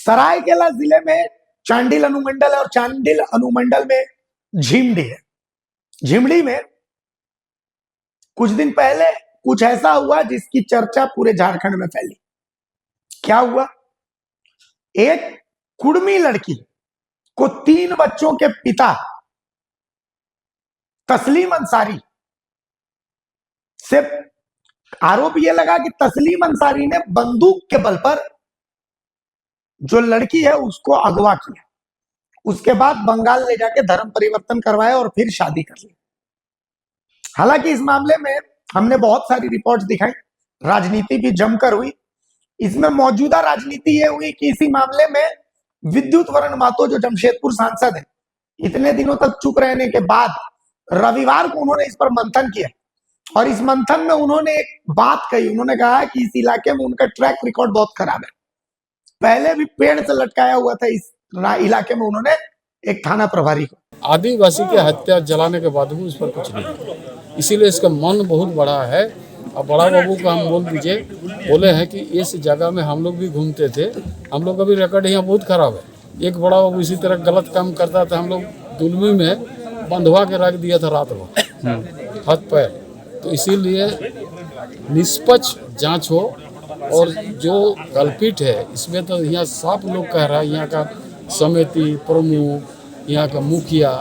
सरायकेला जिले में चांडिल अनुमंडल है और चांडिल अनुमंडल में झिमड़ी है। झिमड़ी में कुछ दिन पहले कुछ ऐसा हुआ जिसकी चर्चा पूरे झारखंड में फैली। क्या हुआ? एक कुड़मी लड़की को 3 बच्चों के पिता तस्लीम अंसारी से आरोप यह लगा कि तस्लीम अंसारी ने बंदूक के बल पर जो लड़की है उसको अगवा किया, उसके बाद बंगाल ले जाके धर्म परिवर्तन करवाया और फिर शादी कर ली। हालांकि इस मामले में हमने बहुत सारी रिपोर्ट्स दिखाई, राजनीति भी जमकर हुई। इसमें मौजूदा राजनीति ये हुई कि इसी मामले में विद्युत वरण महतो जो जमशेदपुर सांसद है, इतने दिनों तक चुप रहने के बाद रविवार को उन्होंने इस पर मंथन किया और इस मंथन में उन्होंने एक बात कही। उन्होंने कहा कि इस इलाके में उनका ट्रैक रिकॉर्ड बहुत खराब है। पहले भी पेड़ से लटकाया हुआ था इस इलाके में उन्होंने एक थाना प्रभारी को। आदिवासी के हत्या जलाने के बाद भी उस पर कुछ नहीं, इसीलिए इसका मन बहुत बड़ा है। अब बड़ा बाबू को हम बोल दीजिए, बोले हैं कि इस जगह में हम लोग भी घूमते थे, हम लोग का भी रिकॉर्ड यहाँ बहुत खराब है। एक बड़ा बाबू इसी तरह गलत काम करता था, हम लोग दुलमी में बंधवा के रख दिया था रात भर हाथ पैर। तो इसीलिए निष्पक्ष जांच हो और जो कल्पित है इसमें तो यहाँ साफ लोग कह रहा है, यहाँ का समिति प्रमुख, यहाँ का मुखिया,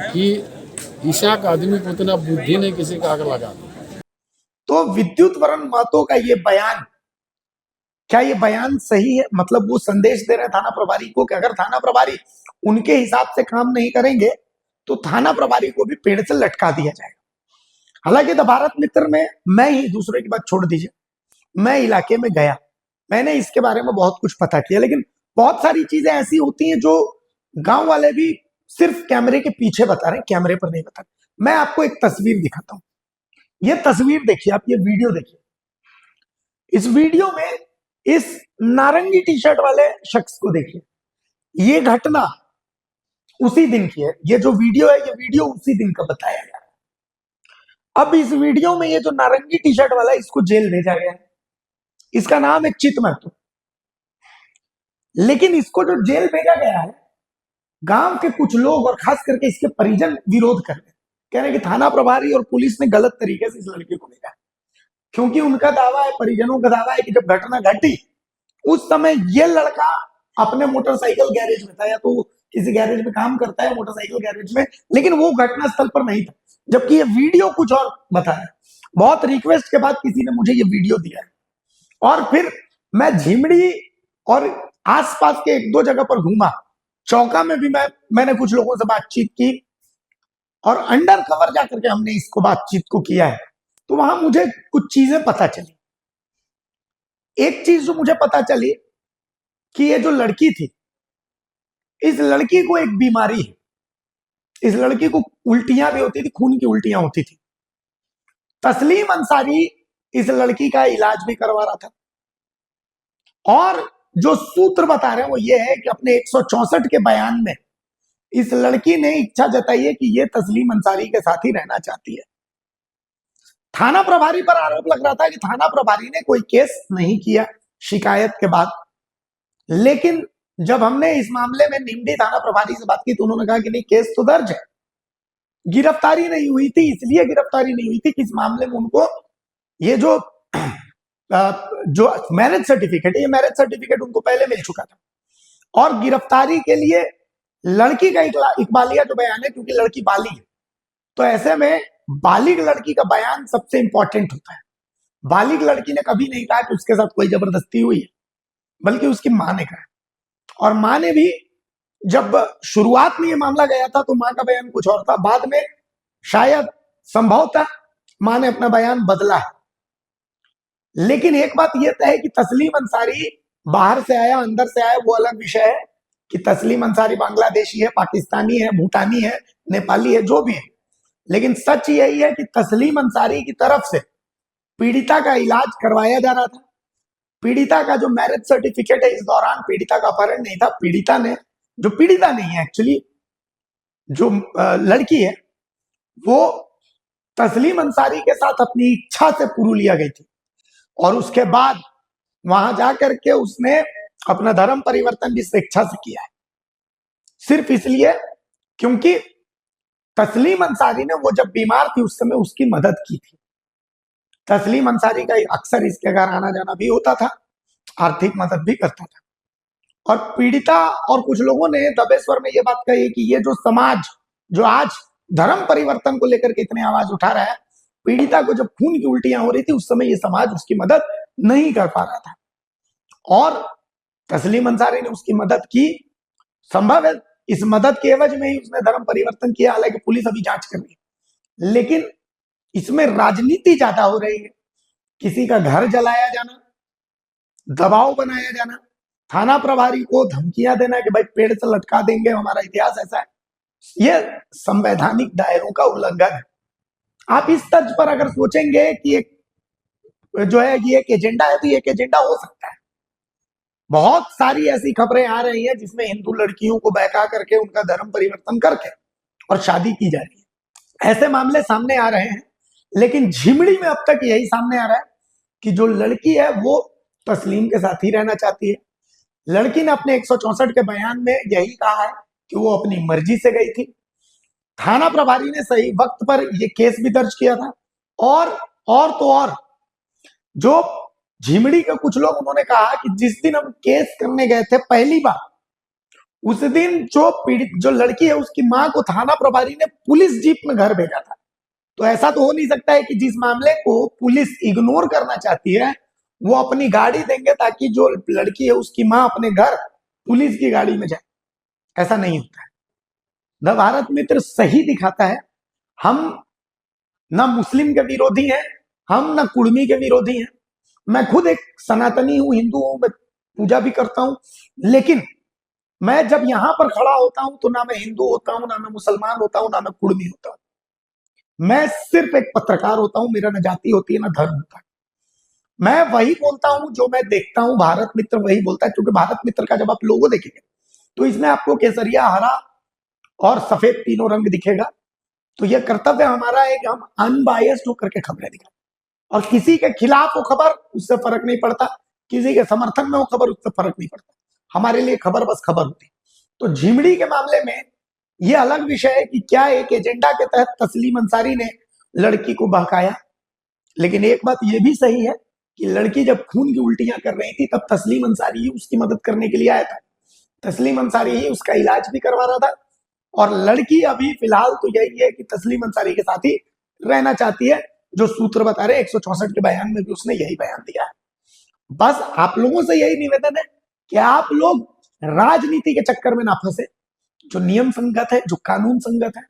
कि ईशा का आदमी को उतना बुद्धि नहीं किसी का आग लगा। तो विद्युत वरण महतो का ये बयान, क्या ये बयान सही है? मतलब वो संदेश दे रहे थाना प्रभारी को कि अगर थाना प्रभारी उनके हिसाब से काम नहीं करेंगे तो थाना प्रभारी को भी पेड़ से लटका दिया जाएगा। हालांकि द भारत मित्र में मैं ही, दूसरे की बात छोड़ दीजिए, मैं इलाके में गया, मैंने इसके बारे में बहुत कुछ पता किया, लेकिन बहुत सारी चीजें ऐसी होती हैं जो गांव वाले भी सिर्फ कैमरे के पीछे बता रहे हैं, कैमरे पर नहीं बता रहे। मैं आपको एक तस्वीर दिखाता हूं। ये तस्वीर देखिए आप, ये वीडियो देखिए। इस वीडियो में इस नारंगी टी शर्ट वाले शख्स को देखिए। ये घटना उसी दिन की है। ये जो वीडियो है, ये वीडियो उसी दिन का बताया गया। अब इस वीडियो में ये जो नारंगी टी शर्ट वाला है, इसको जेल भेजा गया है। इसका नाम है चित महतो। लेकिन इसको जो जेल भेजा गया है, गांव के कुछ लोग और खास करके इसके परिजन विरोध कर रहे हैं, कह रहे हैं कि थाना प्रभारी और पुलिस ने गलत तरीके से इस लड़के को भेजा, क्योंकि उनका दावा है, परिजनों का दावा है कि जब घटना घटी उस समय ये लड़का अपने मोटरसाइकिल गैरेज में था, या तो किसी गैरेज में काम करता है मोटरसाइकिल गैरेज में, लेकिन वो घटना स्थल पर नहीं था, जबकि ये वीडियो कुछ और बताया। बहुत रिक्वेस्ट के बाद किसी ने मुझे ये वीडियो दिया है और फिर मैं झिमड़ी और आसपास के 1-2 जगह पर घूमा। चौका में भी मैंने कुछ लोगों से बातचीत की और अंडर कवर जाकर के हमने इसको बातचीत को किया है। तो वहां मुझे कुछ चीजें पता चली। एक चीज जो मुझे पता चली कि ये जो लड़की थी, इस लड़की को एक बीमारी है। इस लड़की को उल्टियां भी होती थी, खून की उल्टियां होती थी। तस्लीम अंसारी इस लड़की का इलाज भी करवा रहा था और जो सूत्र बता रहे हैं वो ये है कि अपने 164 के बयान में इस लड़की ने इच्छा जताई है कि ये तस्लीम अंसारी के साथ ही रहना चाहती है। थाना प्रभारी पर आरोप लग रहा था कि थाना प्रभारी ने कोई केस नहीं किया शिकायत के बाद, लेकिन जब हमने इस मामले में निम्डी थाना प्रभारी से बात की तो उन्होंने कहा कि नहीं, केस तो दर्ज है, गिरफ्तारी नहीं हुई थी। इसलिए गिरफ्तारी नहीं हुई थी कि इस मामले में उनको ये जो मैरिज सर्टिफिकेट है, ये मैरिज सर्टिफिकेट उनको पहले मिल चुका था और गिरफ्तारी के लिए लड़की का इकबालिया जो बयान है, क्योंकि लड़की बालिग है, तो ऐसे में बालिग लड़की का बयान सबसे इंपॉर्टेंट होता है। बालिग लड़की ने कभी नहीं कहा कि उसके साथ कोई जबरदस्ती हुई है, बल्कि उसकी मां ने कहा। और मां ने भी, जब शुरुआत में ये मामला गया था तो मां का बयान कुछ और था, बाद में शायद संभवतः मां ने अपना बयान बदला है। लेकिन एक बात यह तय है कि तस्लीम अंसारी बाहर से आया अंदर से आया वो अलग विषय है कि तस्लीम अंसारी बांग्लादेशी है, पाकिस्तानी है, भूटानी है, नेपाली है, जो भी है, लेकिन सच यही है कि तस्लीम अंसारी की तरफ से पीड़िता का इलाज करवाया जा रहा था। पीड़िता का जो मैरिज सर्टिफिकेट है, इस दौरान पीड़िता का अपहरण नहीं था। पीड़िता ने, जो पीड़िता नहीं है एक्चुअली, जो लड़की है, वो तस्लीम अंसारी के साथ अपनी इच्छा से पुरुलिया गई थी और उसके बाद वहां जाकर के उसने अपना धर्म परिवर्तन भी स्वेच्छा से किया है, सिर्फ इसलिए क्योंकि तस्लीम अंसारी ने वो जब बीमार थी उस समय उसकी मदद की थी। तस्लीम अंसारी का अक्सर इसके घर आना जाना भी होता था, आर्थिक मदद भी करता था। और पीड़िता और कुछ लोगों ने दबेश्वर में ये बात कही कि ये जो समाज जो आज धर्म परिवर्तन को लेकर के इतने आवाज उठा रहा है, पीड़िता को जब खून की उल्टियां हो रही थी उस समय ये समाज उसकी मदद नहीं कर पा रहा था और तस्लीम अंसारी ने उसकी मदद की। संभव है इस मदद के एवज में ही उसने धर्म परिवर्तन किया, हालांकि पुलिस अभी जांच कर रही है, लेकिन इसमें राजनीति ज्यादा हो रही है। किसी का घर जलाया जाना, दबाव बनाया जाना, थाना प्रभारी को धमकियां देना कि भाई पेड़ से लटका देंगे, हमारा इतिहास ऐसा है, यह संवैधानिक दायरों का उल्लंघन है। आप इस तर्ज पर अगर सोचेंगे कि एक जो है ये एक एजेंडा है, तो ये एक एजेंडा हो सकता है। बहुत सारी ऐसी खबरें आ रही हैं जिसमें हिंदू लड़कियों को बहका करके उनका धर्म परिवर्तन करके और शादी की जा रही है, ऐसे मामले सामने आ रहे हैं। लेकिन झिमड़ी में अब तक यही सामने आ रहा है कि जो लड़की है वो तस्लीम के साथ ही रहना चाहती है। लड़की ने अपने 164 के बयान में यही कहा है कि वो अपनी मर्जी से गई थी। थाना प्रभारी ने सही वक्त पर यह केस भी दर्ज किया था और जो झिमड़ी के कुछ लोग उन्होंने कहा कि जिस दिन हम केस करने गए थे पहली बार, उस दिन जो पीड़ित जो लड़की है उसकी मां को थाना प्रभारी ने पुलिस जीप में घर भेजा था। तो ऐसा तो हो नहीं सकता है कि जिस मामले को पुलिस इग्नोर करना चाहती है वो अपनी गाड़ी देंगे ताकि जो लड़की है उसकी मां अपने घर पुलिस की गाड़ी में जाए। ऐसा नहीं होता है। द भारत मित्र सही दिखाता है। हम ना मुस्लिम के विरोधी हैं, हम ना कुर्मी के विरोधी हैं। मैं खुद एक सनातनी हूं, हिंदू हूं, मैं पूजा भी करता हूं, लेकिन मैं जब यहां पर खड़ा होता हूं तो ना मैं हिंदू होता हूं, ना मैं मुसलमान होता हूं, ना मैं कुर्मी होता हूं। मैं सिर्फ एक पत्रकार होता हूं। मेरा ना जाति होती है ना धर्म होता है। मैं वही बोलता हूं जो मैं देखता हूं। भारत मित्र वही बोलता है, क्योंकि भारत मित्र का जब आप लोगो देखेंगे तो इसमें आपको केसरिया, हरा और सफेद तीनों रंग दिखेगा। तो यह कर्तव्य हमारा है कि हम अनबायस्ड होकर के खबरें दिखाएं और किसी के खिलाफ वो खबर, उससे फर्क नहीं पड़ता, किसी के समर्थन में वो खबर, उससे फर्क नहीं पड़ता। हमारे लिए खबर बस खबर होती है। तो झिमड़ी के मामले में ये अलग विषय है कि क्या एक एजेंडा के तहत तस्लीम अंसारी ने लड़की को बहकाया, लेकिन एक बात यह भी सही है कि लड़की जब खून की उल्टियां कर रही थी तब तस्लीम अंसारी ही उसकी मदद करने के लिए आया था। तस्लीम अंसारी ही उसका इलाज भी करवा रहा था और लड़की अभी फिलहाल तो यही है कि तस्लीम अंसारी के साथ ही रहना चाहती है, जो सूत्र बता रहे 164 के बयान में भी उसने यही बयान दिया है। बस आप लोगों से यही निवेदन है कि आप लोग राजनीति के चक्कर में ना फंसे। जो नियम संगत है, जो कानून संगत है,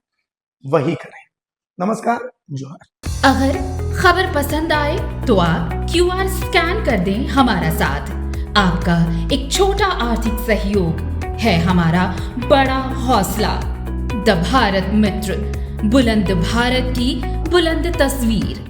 वही करें। नमस्कार, जोहार। अगर खबर पसंद आए तो आप QR स्कैन कर दें हमारा साथ। आपका एक छोटा आर्थिक सहयोग है हमारा बड़ा हौसला। द भारत मित्र, बुलंद भारत की बुलंद तस्वीर।